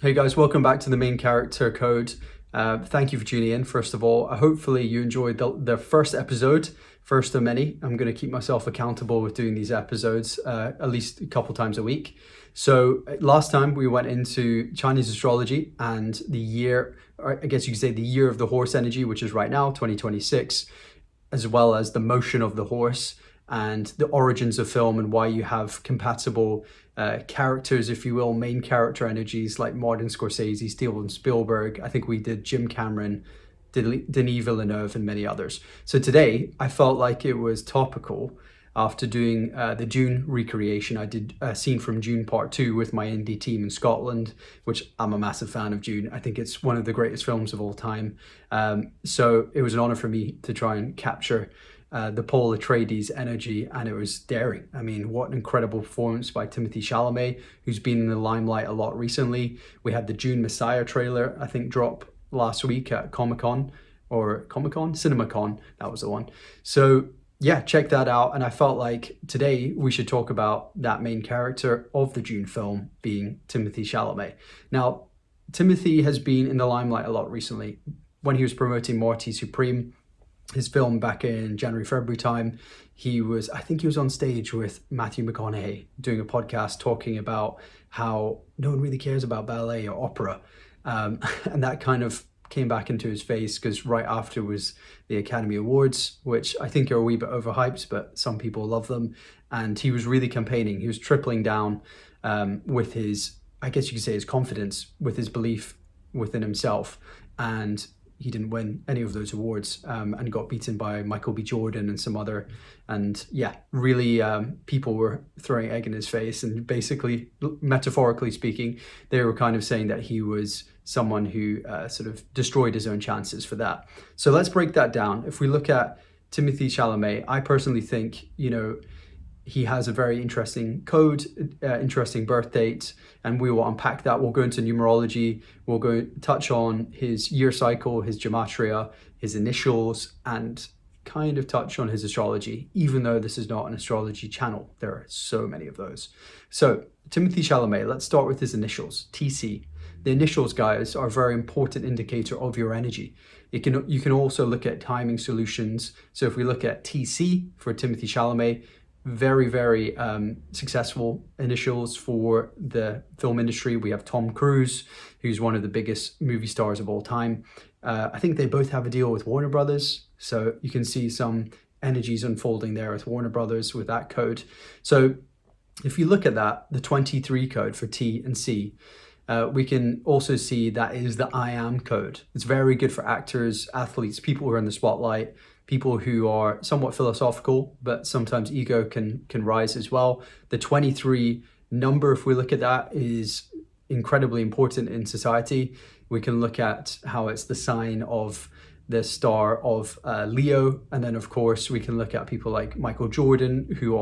Hey guys, welcome back to the main character code. Thank you for tuning in. First of all, hopefully you enjoyed the first episode, first of many. I'm going to keep myself accountable with doing these episodes at least a couple times a week. So last time we went into Chinese astrology and the year, or I guess you could say the year of the horse energy, which is right now, 2026, as well as the motion of the horse and the origins of film and why you have compatible characters, if you will, main character energies like Martin Scorsese, Steven Spielberg. I think we did Jim Cameron, Denis Villeneuve, and many others. So today I felt like it was topical after doing the Dune recreation. I did a scene from Dune Part 2 with my indie team in Scotland, which I'm a massive fan of Dune. I think it's one of the greatest films of all time. So it was an honor for me to try and capture the Paul Atreides energy, and it was daring. I mean, what an incredible performance by Timothy Chalamet, who's been in the limelight a lot recently. We had the Dune Messiah trailer, I think, drop last week at CinemaCon, that was the one. So yeah, check that out. And I felt like today we should talk about that main character of the Dune film being Timothy Chalamet. Now, Timothy has been in the limelight a lot recently. When he was promoting Morty Supreme, his film back in January, February time, I think he was on stage with Matthew McConaughey doing a podcast talking about how no one really cares about ballet or opera. And that kind of came back into his face because right after was the Academy Awards, which I think are a wee bit overhyped, but some people love them. And he was really campaigning. He was tripling down with his, I guess you could say, his confidence, with his belief within himself. And he didn't win any of those awards and got beaten by Michael B. Jordan and some other. And yeah, really people were throwing egg in his face, and basically, metaphorically speaking, they were kind of saying that he was someone who sort of destroyed his own chances for that. So let's break that down. If we look at Timothy Chalamet, I personally think, he has a very interesting code, interesting birth date, and we will unpack that. We'll go into numerology, we'll go touch on his year cycle, his gematria, his initials, and kind of touch on his astrology, even though this is not an astrology channel. There are so many of those. So Timothy Chalamet, let's start with his initials, TC. The initials, guys, are a very important indicator of your energy. You can also look at timing solutions. So if we look at TC for Timothy Chalamet, very, very successful initials for the film industry. We have Tom Cruise, who's one of the biggest movie stars of all time. I think they both have a deal with Warner Brothers. So you can see some energies unfolding there with Warner Brothers with that code. So if you look at that, the 23 code for T and C, we can also see that is the I am code. It's very good for actors, athletes, people who are in the spotlight, people who are somewhat philosophical, but sometimes ego can rise as well. The 23 number, if we look at that, is incredibly important in society. We can look at how it's the sign of the star of Leo. And then, of course, we can look at people like Michael Jordan, who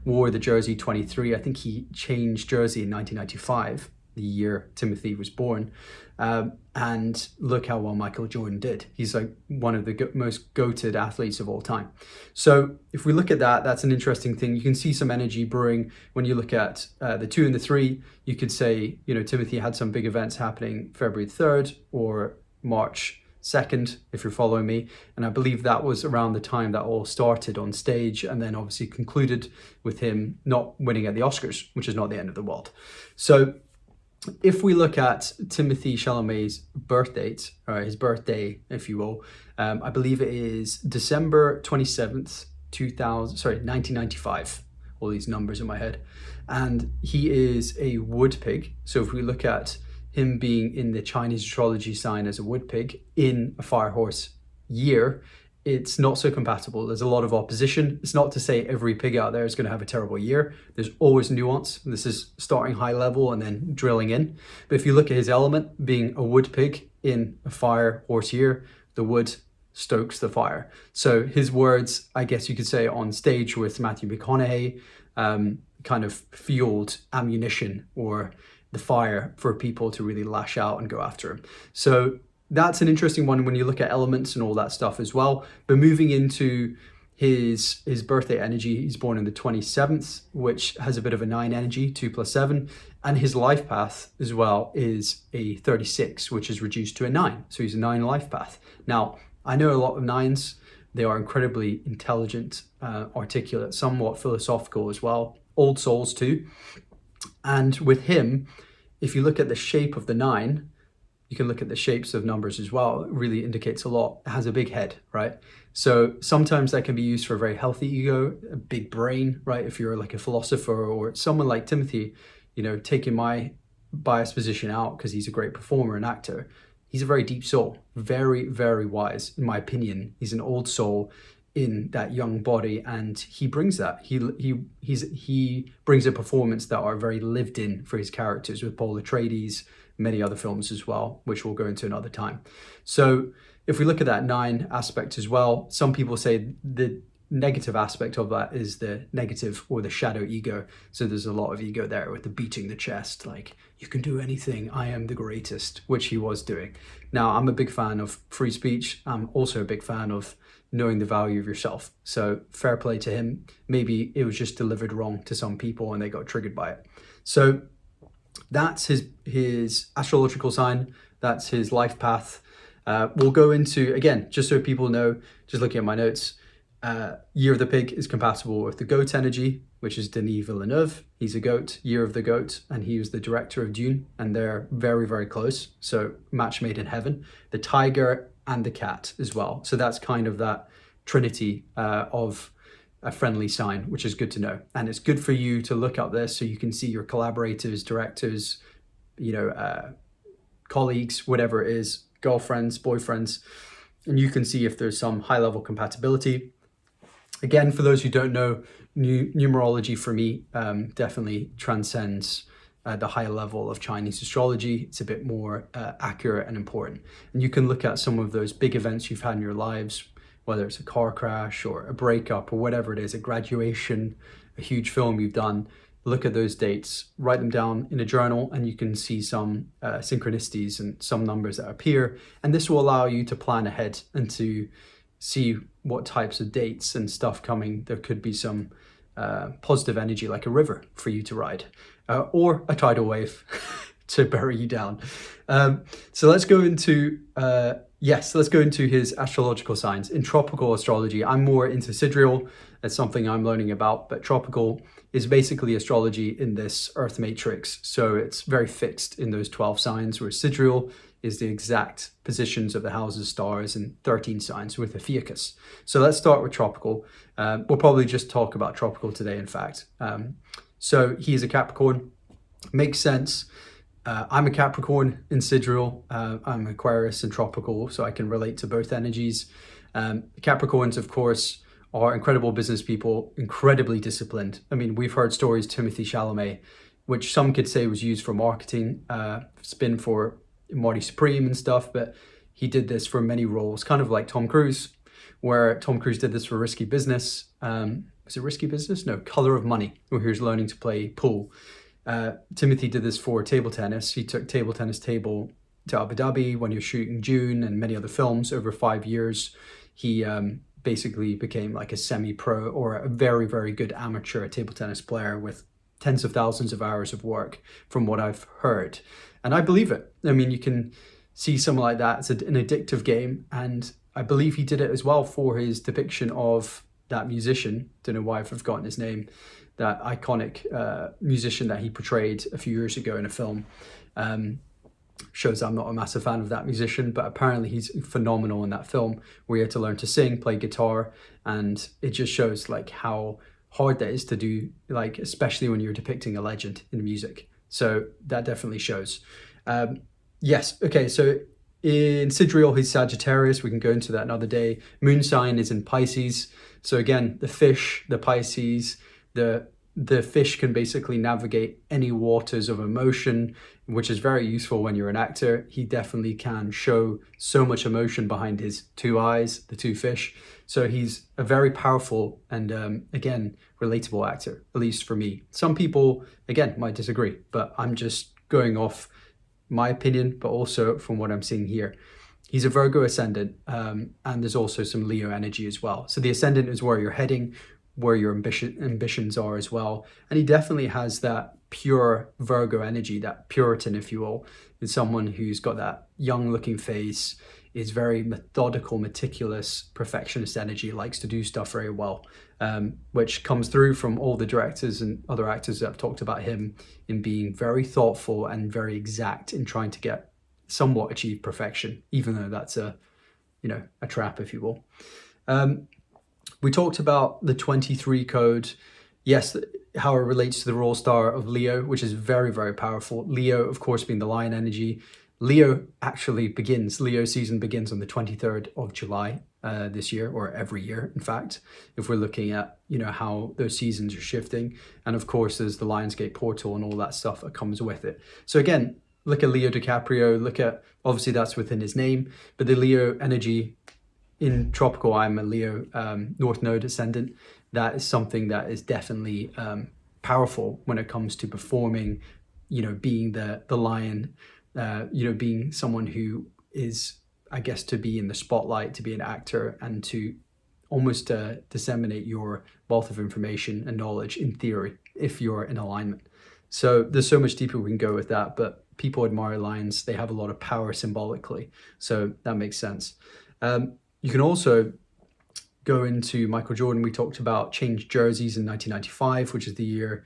wore the jersey 23. I think he changed jersey in 1995. The year Timothy was born, and look how well Michael Jordan did. He's like one of the most goated athletes of all time. So if we look at that, that's an interesting thing. You can see some energy brewing when you look at the 2 and the 3. You could say, Timothy had some big events happening February 3rd or March 2nd, if you're following me. And I believe that was around the time that all started on stage, and then obviously concluded with him not winning at the Oscars, which is not the end of the world. So if we look at Timothy Chalamet's birth date, or his birthday, if you will, I believe it is December 27th, 1995. All these numbers in my head. And he is a wood pig. So if we look at him being in the Chinese astrology sign as a wood pig in a fire horse year, it's not so compatible. There's a lot of opposition. It's not to say every pig out there is going to have a terrible year. There's always nuance. This is starting high level and then drilling in. But if you look at his element being a wood pig in a fire horse year, the wood stokes the fire. So his words, I guess you could say, on stage with Matthew McConaughey, kind of fueled ammunition or the fire for people to really lash out and go after him. So that's an interesting one when you look at elements and all that stuff as well. But moving into his birthday energy, he's born on the 27th, which has a bit of a 9 energy, 2 plus 7. And his life path as well is a 36, which is reduced to a 9. So he's a 9 life path. Now, I know a lot of 9s. They are incredibly intelligent, articulate, somewhat philosophical as well. Old souls too. And with him, if you look at the shape of the 9, you can look at the shapes of numbers as well. It really indicates a lot. It has a big head, right? So sometimes that can be used for a very healthy ego, a big brain, right? If you're like a philosopher or someone like Timothy, you know, taking my biased position out because he's a great performer and actor, he's a very deep soul, very, very wise, in my opinion. He's an old soul in that young body, and he brings that. He brings a performance that are very lived in for his characters with Paul Atreides, many other films as well, which we'll go into another time. So if we look at that 9 aspect as well, some people say the negative aspect of that is the negative or the shadow ego. So there's a lot of ego there with the beating the chest, like, you can do anything, I am the greatest, which he was doing. Now, I'm a big fan of free speech. I'm also a big fan of knowing the value of yourself. So fair play to him. Maybe it was just delivered wrong to some people and they got triggered by it. So that's his astrological sign. That's his life path. We'll go into, again, just so people know, just looking at my notes, Year of the Pig is compatible with the Goat energy, which is Denis Villeneuve. He's a goat, Year of the Goat, and he was the director of Dune, and they're very, very close. So match made in heaven. The tiger and the cat as well. So that's kind of that trinity of a friendly sign, which is good to know. And it's good for you to look up this so you can see your collaborators, directors, you know, colleagues, whatever it is, girlfriends, boyfriends, and you can see if there's some high level compatibility. Again, for those who don't know, numerology for me definitely transcends the higher level of Chinese astrology. It's a bit more accurate and important. And you can look at some of those big events you've had in your lives, whether it's a car crash or a breakup or whatever it is, a graduation, a huge film you've done. Look at those dates, write them down in a journal, and you can see some synchronicities and some numbers that appear. And this will allow you to plan ahead and to see what types of dates and stuff coming. There could be some positive energy like a river for you to ride, or a tidal wave to bury you down. So let's go into let's go into his astrological signs. In tropical astrology, I'm more into sidereal. That's something I'm learning about, but tropical is basically astrology in this Earth matrix. So it's very fixed in those 12 signs, whereas sidereal is the exact positions of the houses, stars, and 13 signs with a fiacus. So let's start with tropical. We'll probably just talk about tropical today, in fact. So he is a Capricorn. Makes sense. I'm a Capricorn in sidereal. I'm Aquarius in tropical, so I can relate to both energies. Capricorns, of course, are incredible business people, incredibly disciplined. I mean, we've heard stories, Timothy Chalamet, which some could say was used for marketing, spin for Marty Supreme and stuff, but he did this for many roles, kind of like Tom Cruise, where Tom Cruise did this for Risky Business. Was it Risky Business? No, Color of Money, where he was learning to play pool. Timothy did this for table tennis. He took table tennis table to Abu Dhabi when he was shooting Dune and many other films over 5 years. He basically became like a semi-pro or a very, very good amateur table tennis player with tens of thousands of hours of work from what I've heard. And I believe it. I mean, you can see someone like that. It's an addictive game. And I believe he did it as well for his depiction of that musician. Don't know why I've forgotten his name. That iconic musician that he portrayed a few years ago in a film. Shows I'm not a massive fan of that musician, but apparently he's phenomenal in that film where he had to learn to sing, play guitar, and it just shows like how hard that is to do, like especially when you're depicting a legend in music. So that definitely shows. Yes, okay, so in sidereal he's Sagittarius. We can go into that another day. Moon sign is in Pisces. So again, the fish, the Pisces, the fish can basically navigate any waters of emotion, which is very useful when you're an actor. He definitely can show so much emotion behind his two eyes, the two fish. So he's a very powerful and, again, relatable actor, at least for me. Some people, again, might disagree, but I'm just going off my opinion, but also from what I'm seeing here. He's a Virgo ascendant, and there's also some Leo energy as well. So the ascendant is where you're heading, where your ambitions are as well. And he definitely has that pure Virgo energy, that Puritan, if you will. Is someone who's got that young looking face, is very methodical, meticulous, perfectionist energy, likes to do stuff very well, which comes through from all the directors and other actors that have talked about him in being very thoughtful and very exact in trying to get somewhat achieve perfection, even though that's a trap, if you will. We talked about the 23 code. Yes, how it relates to the royal star of Leo, which is very, very powerful. Leo, of course, being the lion energy. Leo season begins on the 23rd of July this year, or every year, in fact, if we're looking at, how those seasons are shifting. And of course, there's the Lionsgate portal and all that stuff that comes with it. So again, look at Leo DiCaprio, obviously that's within his name, but the Leo energy in tropical, I'm a Leo North Node ascendant. That is something that is definitely powerful when it comes to performing, being the lion, being someone who is, I guess, to be in the spotlight, to be an actor, and to almost disseminate your wealth of information and knowledge in theory, if you're in alignment. So there's so much deeper we can go with that, but people admire lions. They have a lot of power symbolically. So that makes sense. You can also go into Michael Jordan. We talked about changed jerseys in 1995, which is the year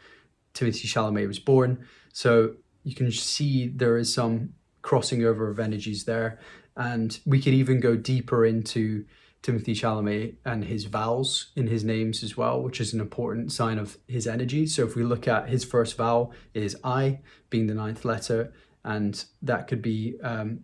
Timothy Chalamet was born. So you can see there is some crossing over of energies there. And we could even go deeper into Timothy Chalamet and his vowels in his names as well, which is an important sign of his energy. So if we look at his first vowel is I, being the 9th letter, and that could be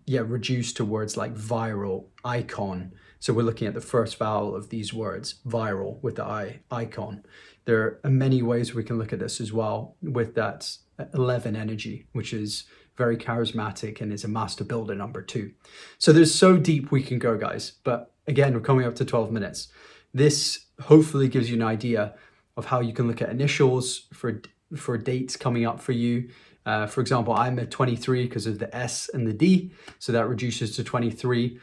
reduced to words like viral, icon. So we're looking at the first vowel of these words, viral, with the I, icon. There are many ways we can look at this as well with that 11 energy, which is very charismatic and is a master builder, number 2. So there's so deep we can go, guys. But again, we're coming up to 12 minutes. This hopefully gives you an idea of how you can look at initials for dates coming up for you. For example, I'm at 23 because of the S and the D, so that reduces to 23.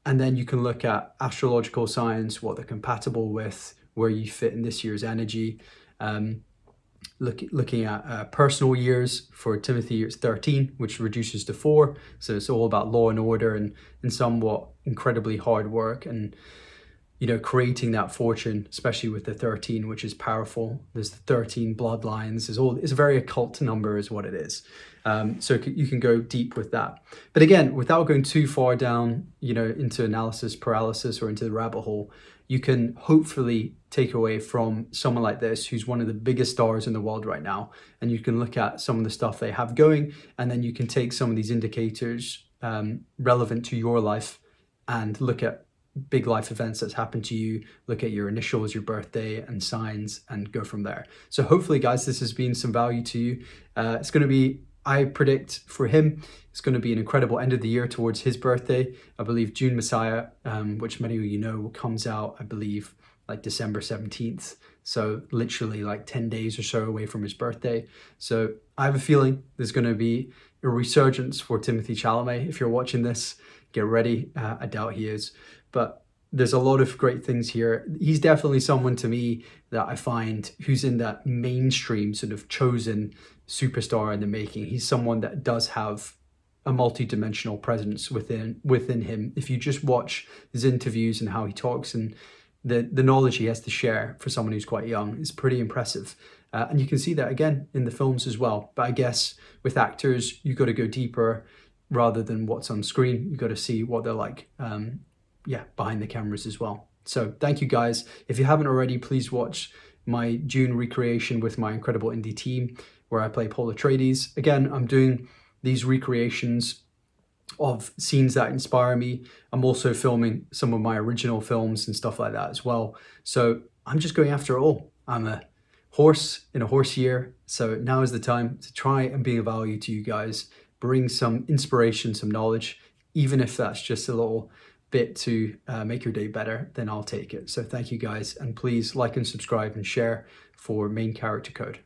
And then you can look at astrological signs, what they're compatible with, where you fit in this year's energy. Looking at personal years, for Timothy, it's 13, which reduces to 4. So it's all about law and order and somewhat incredibly hard work and, creating that fortune, especially with the 13, which is powerful. There's the 13 bloodlines. It's a very occult number is what it is. So you can go deep with that. But again, without going too far down, into analysis paralysis or into the rabbit hole, you can hopefully take away from someone like this, who's one of the biggest stars in the world right now. And you can look at some of the stuff they have going, and then you can take some of these indicators relevant to your life and look at big life events that's happened to you, look at your initials, your birthday and signs, and go from there. So hopefully, guys, this has been some value to you. It's going to be, I predict for him, it's going to be an incredible end of the year towards his birthday. I believe June Messiah, which many of you know, comes out, I believe, like December 17th. So literally like 10 days or so away from his birthday. So I have a feeling there's going to be a resurgence for Timothy Chalamet. If you're watching this, get ready. I doubt he is. But there's a lot of great things here. He's definitely someone to me that I find who's in that mainstream sort of chosen superstar in the making. He's someone that does have a multi-dimensional presence within him. If you just watch his interviews and how he talks and the knowledge he has to share for someone who's quite young is pretty impressive. And you can see that again in the films as well. But I guess with actors, you've got to go deeper rather than what's on screen. You've got to see what they're like behind the cameras as well. So thank you, guys. If you haven't already, please watch my June recreation with my incredible indie team where I play Paul Atreides. Again, I'm doing these recreations of scenes that inspire me. I'm also filming some of my original films and stuff like that as well. So I'm just going after it all. I'm a horse in a horse year. So now is the time to try and be of value to you guys, bring some inspiration, some knowledge, even if that's just a little bit to make your day better, then I'll take it. So thank you, guys. And please like and subscribe and share for Main Character Code.